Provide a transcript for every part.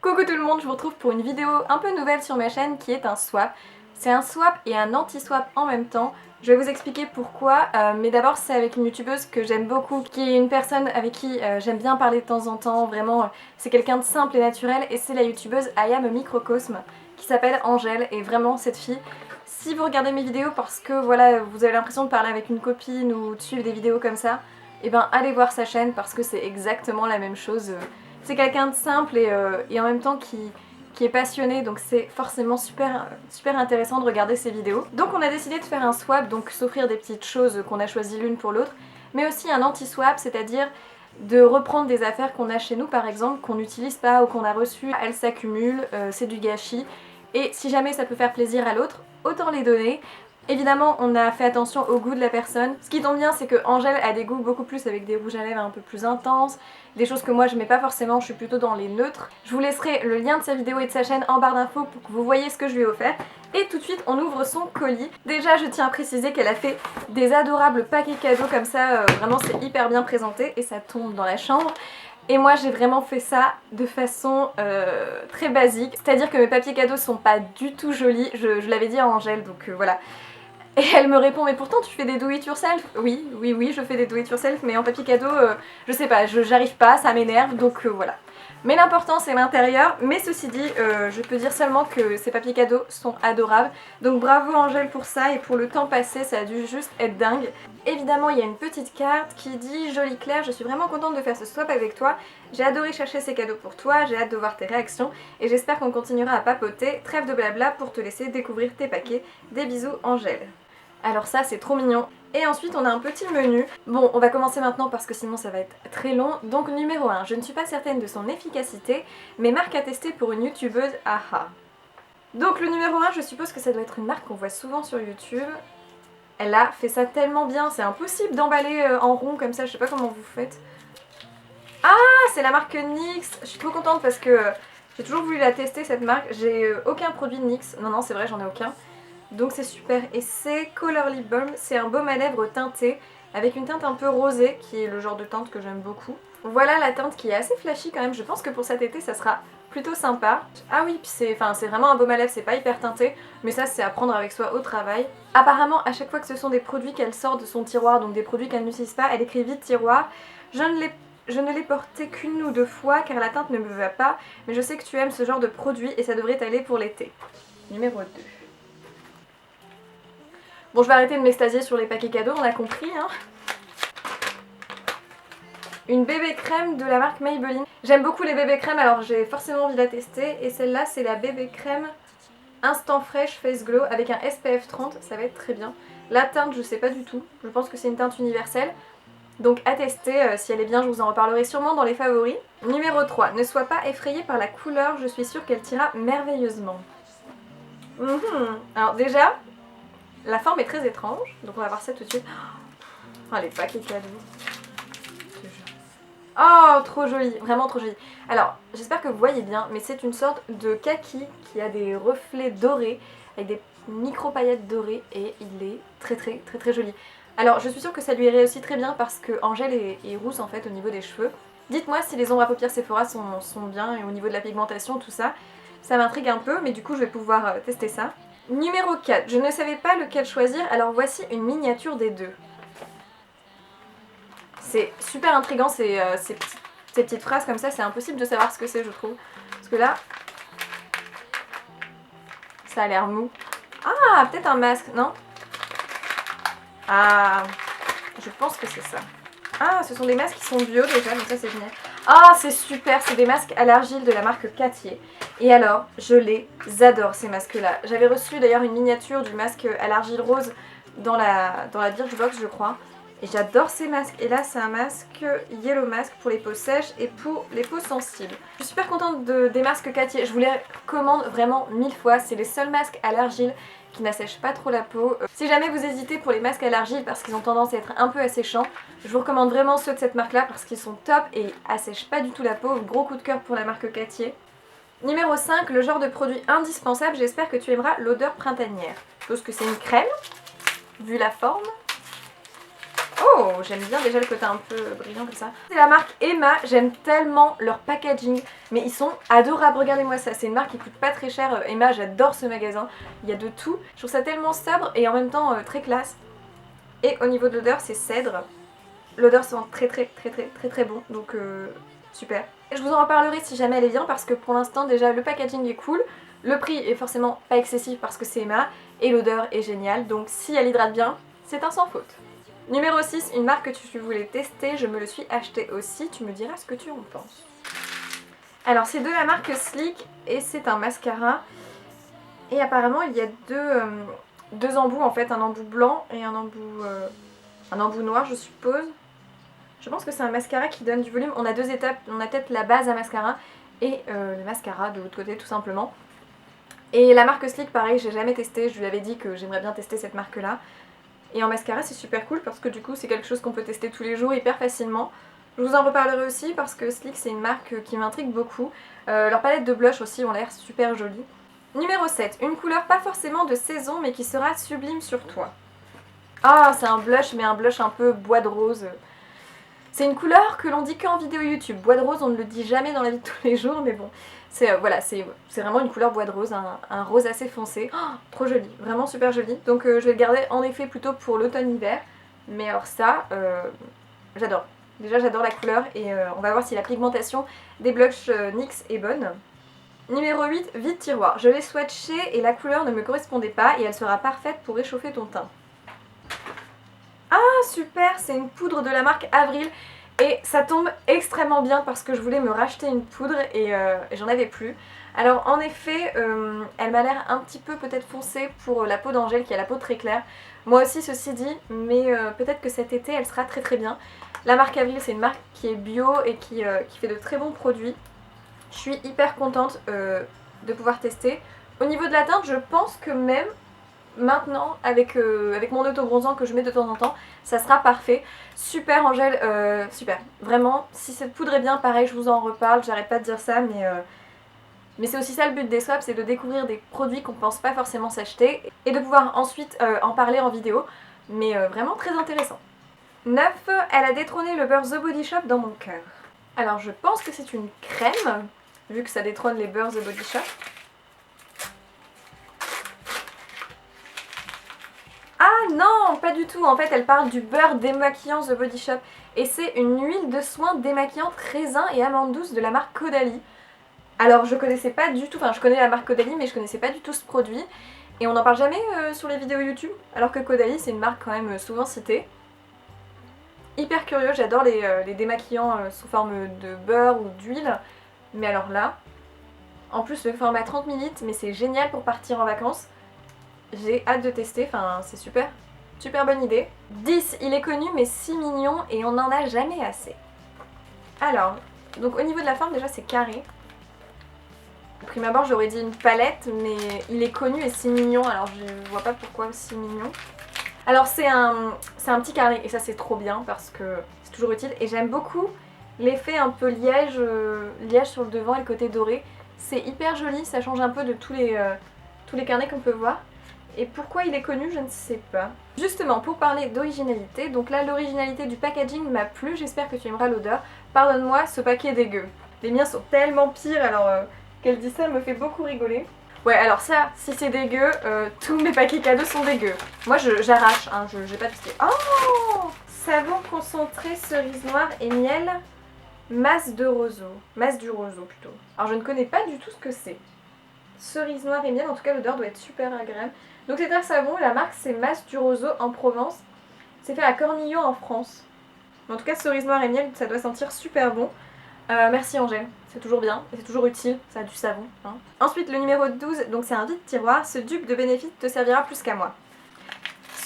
Coucou tout le monde, je vous retrouve pour une vidéo un peu nouvelle sur ma chaîne qui est un swap. C'est un swap et un anti-swap en même temps. Je vais vous expliquer pourquoi, mais d'abord c'est avec une youtubeuse que j'aime beaucoup, qui est une personne avec qui j'aime bien parler de temps en temps, vraiment c'est quelqu'un de simple et naturel, et c'est la youtubeuse I Am a Microcosme, qui s'appelle Angèle, et vraiment cette fille, si vous regardez mes vidéos parce que voilà, vous avez l'impression de parler avec une copine ou de suivre des vidéos comme ça, et ben allez voir sa chaîne parce que c'est exactement la même chose. C'est quelqu'un de simple et en même temps qui est passionné, donc c'est forcément super intéressant de regarder ses vidéos. Donc on a décidé de faire un swap, donc s'offrir des petites choses qu'on a choisies l'une pour l'autre, mais aussi un anti-swap, c'est-à-dire de reprendre des affaires qu'on a chez nous par exemple, qu'on n'utilise pas ou qu'on a reçues, elles s'accumulent, c'est du gâchis, et si jamais ça peut faire plaisir à l'autre, autant les donner. Évidemment, on a fait attention au goût de la personne. Ce qui tombe bien, c'est que Angèle a des goûts beaucoup plus avec des rouges à lèvres un peu plus intenses, des choses que moi je mets pas forcément, je suis plutôt dans les neutres. Je vous laisserai le lien de sa vidéo et de sa chaîne en barre d'infos pour que vous voyez ce que je lui ai offert. Et tout de suite, on ouvre son colis. Déjà, je tiens à préciser qu'elle a fait des adorables paquets cadeaux comme ça, vraiment c'est hyper bien présenté et ça tombe dans la chambre. Et moi j'ai vraiment fait ça de façon très basique, c'est-à-dire que mes papiers cadeaux sont pas du tout jolis, je l'avais dit à Angèle, donc voilà. Et elle me répond, mais pourtant tu fais des do it yourself. Oui, je fais des do it yourself, mais en papier cadeau, je sais pas, j'arrive pas, ça m'énerve, donc voilà. Mais l'important c'est l'intérieur, mais ceci dit, je peux dire seulement que ces papiers cadeaux sont adorables. Donc bravo Angèle pour ça, et pour le temps passé, ça a dû juste être dingue. Évidemment, il y a une petite carte qui dit « Jolie Claire, je suis vraiment contente de faire ce swap avec toi. J'ai adoré chercher ces cadeaux pour toi, j'ai hâte de voir tes réactions, et j'espère qu'on continuera à papoter. Trêve de blabla pour te laisser découvrir tes paquets. Des bisous Angèle. » Alors ça c'est trop mignon. Et ensuite on a un petit menu. Bon, on va commencer maintenant parce que sinon ça va être très long. Donc numéro 1, je ne suis pas certaine de son efficacité, mais marque à tester pour une youtubeuse, aha. Donc le numéro 1, je suppose que ça doit être une marque qu'on voit souvent sur YouTube. Elle a fait ça tellement bien, c'est impossible d'emballer en rond comme ça, je sais pas comment vous faites. Ah, c'est la marque NYX. Je suis trop contente parce que j'ai toujours voulu la tester cette marque. J'ai aucun produit NYX, non c'est vrai, j'en ai aucun. Donc c'est super, et c'est Color Lip Balm, c'est un baume à lèvres teinté avec une teinte un peu rosée qui est le genre de teinte que j'aime beaucoup. Voilà la teinte qui est assez flashy quand même, je pense que pour cet été ça sera plutôt sympa. Ah oui, puis c'est vraiment un baume à lèvres, c'est pas hyper teinté, mais ça c'est à prendre avec soi au travail. Apparemment à chaque fois que ce sont des produits qu'elle sort de son tiroir, donc des produits qu'elle n'utilise pas, elle écrit vite tiroir. Je ne l'ai porté qu'une ou deux fois car la teinte ne me va pas, mais je sais que tu aimes ce genre de produit et ça devrait t'aller pour l'été. Numéro 2. Bon, je vais arrêter de m'extasier sur les paquets cadeaux, on a compris, hein. Une bébé crème de la marque Maybelline. J'aime beaucoup les bébés crèmes, alors j'ai forcément envie de la tester. Et celle-là, c'est la bébé crème Instant Fresh Face Glow avec un SPF 30, ça va être très bien. La teinte, je sais pas du tout, je pense que c'est une teinte universelle. Donc à tester, si elle est bien, je vous en reparlerai sûrement dans les favoris. Numéro 3, ne sois pas effrayée par la couleur, je suis sûre qu'elle t'ira merveilleusement. Alors déjà, la forme est très étrange, donc on va voir ça tout de suite. Oh, les paquets cadeaux. Oh, trop joli, vraiment trop joli. Alors, j'espère que vous voyez bien, mais c'est une sorte de kaki qui a des reflets dorés, avec des micro-paillettes dorées, et il est très joli. Alors, je suis sûre que ça lui irait aussi très bien parce que Angèle est rousse en fait au niveau des cheveux. Dites-moi si les ombres à paupières Sephora sont bien, et au niveau de la pigmentation, tout ça. Ça m'intrigue un peu, mais du coup je vais pouvoir tester ça. Numéro 4, je ne savais pas lequel choisir, alors voici une miniature des deux. C'est super intriguant ces petites phrases comme ça, c'est impossible de savoir ce que c'est je trouve. Parce que là, ça a l'air mou. Ah, peut-être un masque, non? Ah, je pense que c'est ça. Ah, ce sont des masques qui sont bio déjà, donc ça c'est génial. Ah, c'est super, c'est des masques à l'argile de la marque Cartier. Et alors, je les adore ces masques-là. J'avais reçu d'ailleurs une miniature du masque à l'argile rose dans la Birchbox, je crois. Et j'adore ces masques. Et là, c'est un masque Yellow Mask pour les peaux sèches et pour les peaux sensibles. Je suis super contente des masques Cartier. Je vous les recommande vraiment 1000 fois. C'est les seuls masques à l'argile qui n'assèchent pas trop la peau. Si jamais vous hésitez pour les masques à l'argile parce qu'ils ont tendance à être un peu asséchants, je vous recommande vraiment ceux de cette marque-là parce qu'ils sont top et ils assèchent pas du tout la peau. Gros coup de cœur pour la marque Cartier. Numéro 5, le genre de produit indispensable, j'espère que tu aimeras l'odeur printanière. Je suppose que c'est une crème, vu la forme. Oh, j'aime bien déjà le côté un peu brillant comme ça. C'est la marque Emma, j'aime tellement leur packaging, mais ils sont adorables, regardez-moi ça, c'est une marque qui coûte pas très cher. Emma, j'adore ce magasin, il y a de tout. Je trouve ça tellement sobre et en même temps très classe. Et au niveau de l'odeur, c'est cèdre. L'odeur sent très bon, donc super. Et je vous en reparlerai si jamais elle est bien parce que pour l'instant déjà le packaging est cool, le prix est forcément pas excessif parce que c'est Emma et l'odeur est géniale, donc si elle hydrate bien, c'est un sans faute. Numéro 6, une marque que tu voulais tester, je me le suis acheté aussi, tu me diras ce que tu en penses. Alors c'est de la marque Sleek et c'est un mascara et apparemment il y a deux embouts en fait, un embout blanc et un embout noir je suppose. Je pense que c'est un mascara qui donne du volume. On a deux étapes, on a peut-être la base à mascara et le mascara de l'autre côté tout simplement. Et la marque Sleek pareil, j'ai jamais testé, je lui avais dit que j'aimerais bien tester cette marque là. Et en mascara c'est super cool parce que du coup c'est quelque chose qu'on peut tester tous les jours hyper facilement. Je vous en reparlerai aussi parce que Sleek c'est une marque qui m'intrigue beaucoup. Leurs palettes de blush aussi ont l'air super jolies. Numéro 7, une couleur pas forcément de saison mais qui sera sublime sur toi. Ah c'est un blush mais un blush un peu bois de rose. C'est une couleur que l'on dit qu'en vidéo YouTube. Bois de rose, on ne le dit jamais dans la vie de tous les jours, mais bon. C'est voilà, c'est vraiment une couleur bois de rose, un rose assez foncé. Oh, trop joli, vraiment super joli. Donc je vais le garder en effet plutôt pour l'automne-hiver. Mais alors ça, j'adore. Déjà j'adore la couleur et on va voir si la pigmentation des blushs NYX est bonne. Numéro 8, vide tiroir. Je l'ai swatché et la couleur ne me correspondait pas et elle sera parfaite pour réchauffer ton teint. Ah super, c'est une poudre de la marque Avril et ça tombe extrêmement bien parce que je voulais me racheter une poudre et j'en avais plus. Alors en effet, elle m'a l'air un petit peu peut-être foncée pour la peau d'Angèle qui a la peau très claire. Moi aussi ceci dit, mais peut-être que cet été elle sera très bien. La marque Avril c'est une marque qui est bio et qui fait de très bons produits. Je suis hyper contente de pouvoir tester. Au niveau de la teinte, je pense que même maintenant avec mon auto-bronzant que je mets de temps en temps, ça sera parfait. Super Angèle, super. Vraiment, si cette poudre est bien, pareil, je vous en reparle, j'arrête pas de dire ça, mais c'est aussi ça le but des swaps, c'est de découvrir des produits qu'on pense pas forcément s'acheter et de pouvoir ensuite en parler en vidéo, mais vraiment très intéressant. 9, elle a détrôné le beurre The Body Shop dans mon cœur. Alors je pense que c'est une crème, vu que ça détrône les beurres The Body Shop. Ah non, pas du tout, en fait elle parle du beurre démaquillant The Body Shop et c'est une huile de soin démaquillante raisin et amande douce de la marque Caudalie. Alors je connaissais pas du tout, enfin je connais la marque Caudalie mais je connaissais pas du tout ce produit et on n'en parle jamais sur les vidéos YouTube alors que Caudalie c'est une marque quand même souvent citée. Hyper curieux, j'adore les démaquillants sous forme de beurre ou d'huile, mais alors là, en plus le format 30 ml mais c'est génial pour partir en vacances. J'ai hâte de tester, enfin c'est super, super bonne idée. 10, il est connu mais si mignon et on n'en a jamais assez. Alors, donc au niveau de la forme déjà c'est carré. Au prime abord j'aurais dit une palette mais il est connu et si mignon, alors je vois pas pourquoi si mignon. Alors c'est un petit carré et ça c'est trop bien parce que c'est toujours utile et j'aime beaucoup l'effet un peu liège, liège sur le devant et le côté doré. C'est hyper joli, ça change un peu de tous les carnets qu'on peut voir. Et pourquoi il est connu, je ne sais pas. Justement, pour parler d'originalité, donc là l'originalité du packaging m'a plu, j'espère que tu aimeras l'odeur. Pardonne-moi, ce paquet est dégueu. Les miens sont tellement pires, alors qu'elle dit ça, elle me fait beaucoup rigoler. Ouais, alors ça, si c'est dégueu, tous mes paquets cadeaux sont dégueux. Moi j'arrache, hein, j'ai pas testé. Oh, savon concentré, cerise noire et miel, masse de roseau. Masse du roseau plutôt. Alors je ne connais pas du tout ce que c'est. Cerise noire et miel, en tout cas l'odeur doit être super agréable. Donc c'est un savon, la marque c'est Masse du Roseau en Provence. C'est fait à Cornillot en France. En tout cas cerise noire et miel, ça doit sentir super bon. Merci Angèle, c'est toujours bien, c'est toujours utile, ça a du savon. Hein. Ensuite le numéro 12, donc c'est un vide tiroir. Ce dupe de Benefit te servira plus qu'à moi.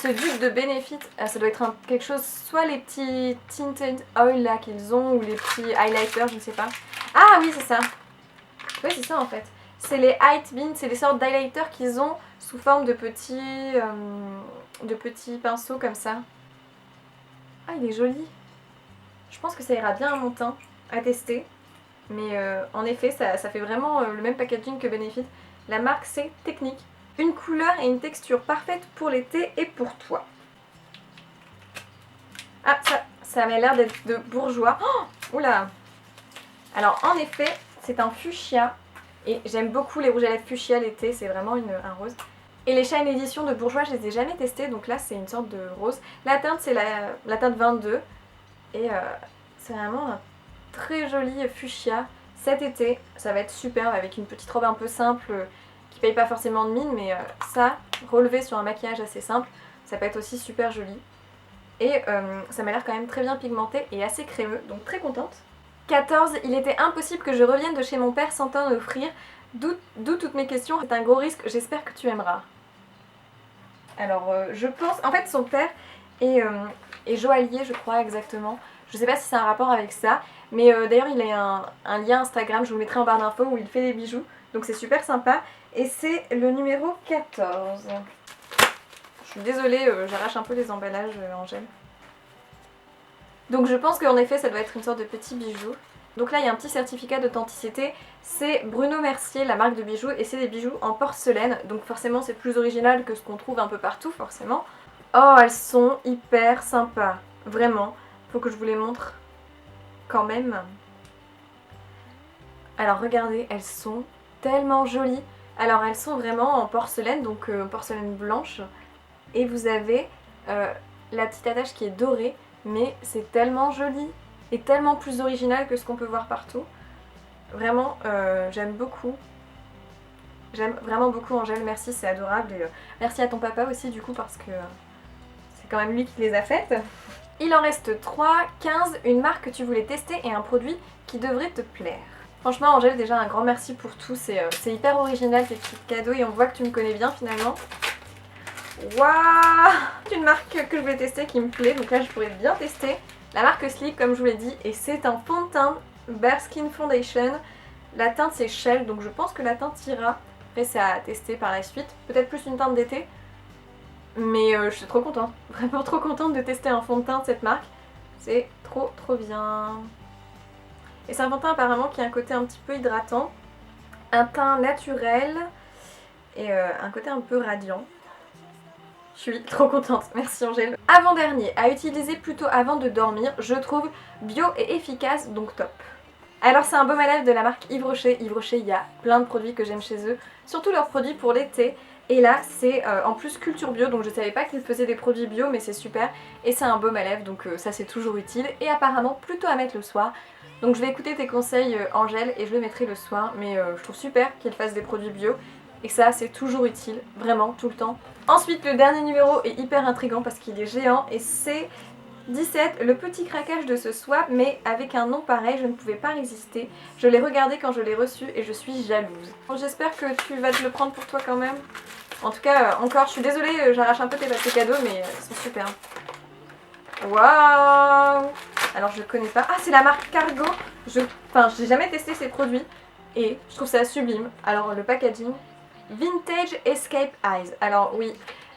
Ce dupe de Benefit, ça doit être quelque chose, soit les petits tinted oil là qu'ils ont, ou les petits highlighters, je ne sais pas. Ah oui c'est ça. Oui c'est ça en fait. C'est les Height Bean, c'est des sortes d'highlighters qu'ils ont sous forme de petits pinceaux comme ça. Ah, il est joli. Je pense que ça ira bien à mon teint, à tester. Mais en effet, ça fait vraiment le même packaging que Benefit. La marque, c'est Technique. Une couleur et une texture parfaite pour l'été et pour toi. Ah, ça m'a l'air d'être de bourgeois. Oh, oula. Alors en effet, c'est un fuchsia. Et j'aime beaucoup les rouges à lèvres fuchsia l'été, c'est vraiment un rose. Et les Shine Edition de Bourjois, je les ai jamais testés, donc là c'est une sorte de rose. La teinte c'est la teinte 22. Et c'est vraiment un très joli fuchsia. Cet été, ça va être superbe avec une petite robe un peu simple qui paye pas forcément de mine, mais ça, relevé sur un maquillage assez simple, ça peut être aussi super joli. Et ça m'a l'air quand même très bien pigmenté et assez crémeux, donc très contente. 14. Il était impossible que je revienne de chez mon père sans t'en offrir, d'où toutes mes questions, c'est un gros risque, j'espère que tu aimeras. Alors je pense, en fait son père est joaillier je crois exactement, je sais pas si c'est un rapport avec ça, mais d'ailleurs il a un lien Instagram, je vous le mettrai en barre d'infos où il fait des bijoux, donc c'est super sympa, et c'est le numéro 14. Je suis désolée, j'arrache un peu les emballages Angèle. Donc je pense qu'en effet ça doit être une sorte de petit bijou. Donc là il y a un petit certificat d'authenticité, c'est Bruno Mercier, la marque de bijoux, et c'est des bijoux en porcelaine, donc forcément c'est plus original que ce qu'on trouve un peu partout forcément. Oh elles sont hyper sympas, vraiment, faut que je vous les montre quand même. Alors regardez, elles sont tellement jolies. Alors elles sont vraiment en porcelaine, donc porcelaine blanche, et vous avez la petite attache qui est dorée, mais c'est tellement joli et tellement plus original que ce qu'on peut voir partout. Vraiment, j'aime beaucoup. J'aime vraiment beaucoup Angèle, merci, c'est adorable. Et merci à ton papa aussi du coup parce que c'est quand même lui qui les a faites. Il en reste 3, 15, une marque que tu voulais tester et un produit qui devrait te plaire. Franchement Angèle, déjà un grand merci pour tout, c'est hyper original tes petits cadeaux et on voit que tu me connais bien finalement. Waouh! C'est une marque que je vais tester qui me plaît, donc là je pourrais bien tester. La marque Sleek comme je vous l'ai dit, et c'est un fond de teint Bare Skin Foundation. La teinte c'est Shell, donc je pense que la teinte ira. Après c'est à tester par la suite, peut-être plus une teinte d'été. Mais je suis trop contente, vraiment trop contente de tester un fond de teint de cette marque. C'est trop bien. Et c'est un fond de teint apparemment qui a un côté un petit peu hydratant, un teint naturel et un côté un peu radiant. Je suis trop contente, merci Angèle. Avant-dernier, à utiliser plutôt avant de dormir, je trouve bio et efficace, donc top. Alors c'est un baume à lèvres de la marque Yves Rocher. Yves Rocher, il y a plein de produits que j'aime chez eux, surtout leurs produits pour l'été. Et là c'est en plus culture bio, donc je savais pas qu'ils faisaient des produits bio, mais c'est super. Et c'est un baume à lèvres, donc ça c'est toujours utile. Et apparemment plutôt à mettre le soir. Donc je vais écouter tes conseils Angèle et je le mettrai le soir. Mais je trouve super qu'ils fassent des produits bio. Et ça c'est toujours utile, vraiment, tout le temps. Ensuite le dernier numéro est hyper intriguant parce qu'il est géant et c'est 17, le petit craquage de ce swap, mais avec un nom pareil, je ne pouvais pas résister. Je l'ai regardé quand je l'ai reçu et je suis jalouse. Bon, j'espère que tu vas te le prendre pour toi quand même. En tout cas, encore, je suis désolée, j'arrache un peu tes papiers cadeaux, mais ils sont super. Waouh! Alors je connais pas. Ah, c'est la marque Cargo. Enfin, j'ai jamais testé ces produits et je trouve ça sublime. Alors le packaging, Vintage Escape Eyes. Alors oui,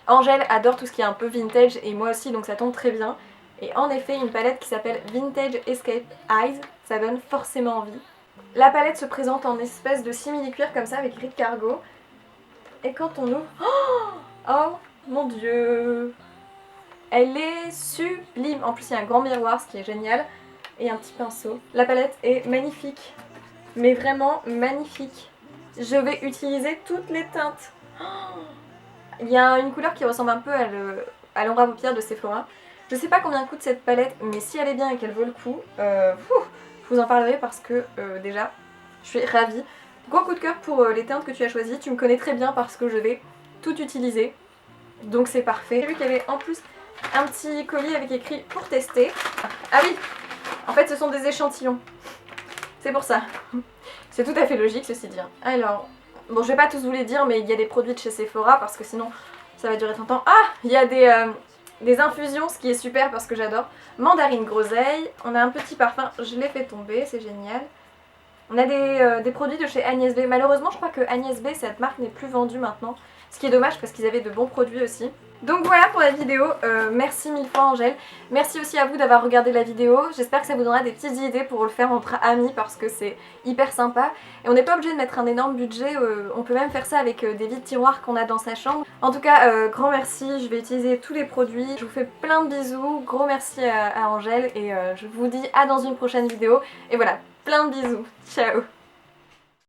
Angèle adore tout ce qui est un peu vintage et moi aussi, donc ça tombe très bien. Et en effet, une palette qui s'appelle Vintage Escape Eyes, ça donne forcément envie. La palette se présente en espèce de simili-cuir comme ça avec écrit Cargo. Et quand on ouvre... Oh mon dieu! Elle est sublime. En plus, il y a un grand miroir, ce qui est génial. Et un petit pinceau. La palette est magnifique. Mais vraiment magnifique. Je vais utiliser toutes les teintes. Il y a une couleur qui ressemble un peu à l'ombre à paupières de Sephora. Je sais pas combien coûte cette palette, mais si elle est bien et qu'elle vaut le coup, je vous en parlerai parce que déjà, je suis ravie. Gros coup de cœur pour les teintes que tu as choisies. Tu me connais très bien parce que je vais tout utiliser. Donc c'est parfait. J'ai vu qu'il y avait en plus un petit colis avec écrit pour tester. Ah oui, en fait ce sont des échantillons. C'est pour ça. C'est tout à fait logique ceci dit. Alors, bon je vais pas tous vous les dire, mais il y a des produits de chez Sephora parce que sinon ça va durer tant de temps. Ah, il y a des infusions, ce qui est super parce que j'adore. Mandarine groseille, on a un petit parfum, je l'ai fait tomber, c'est génial. On a des produits de chez Agnès B. Malheureusement, je crois que Agnès B, cette marque n'est plus vendue maintenant. Ce qui est dommage parce qu'ils avaient de bons produits aussi. Donc voilà pour la vidéo, merci mille fois Angèle, merci aussi à vous d'avoir regardé la vidéo, j'espère que ça vous donnera des petites idées pour le faire entre amis parce que c'est hyper sympa et on n'est pas obligé de mettre un énorme budget, on peut même faire ça avec des vides tiroirs qu'on a dans sa chambre. En tout cas, grand merci, je vais utiliser tous les produits, je vous fais plein de bisous, gros merci à Angèle et je vous dis à dans une prochaine vidéo et voilà, plein de bisous, ciao.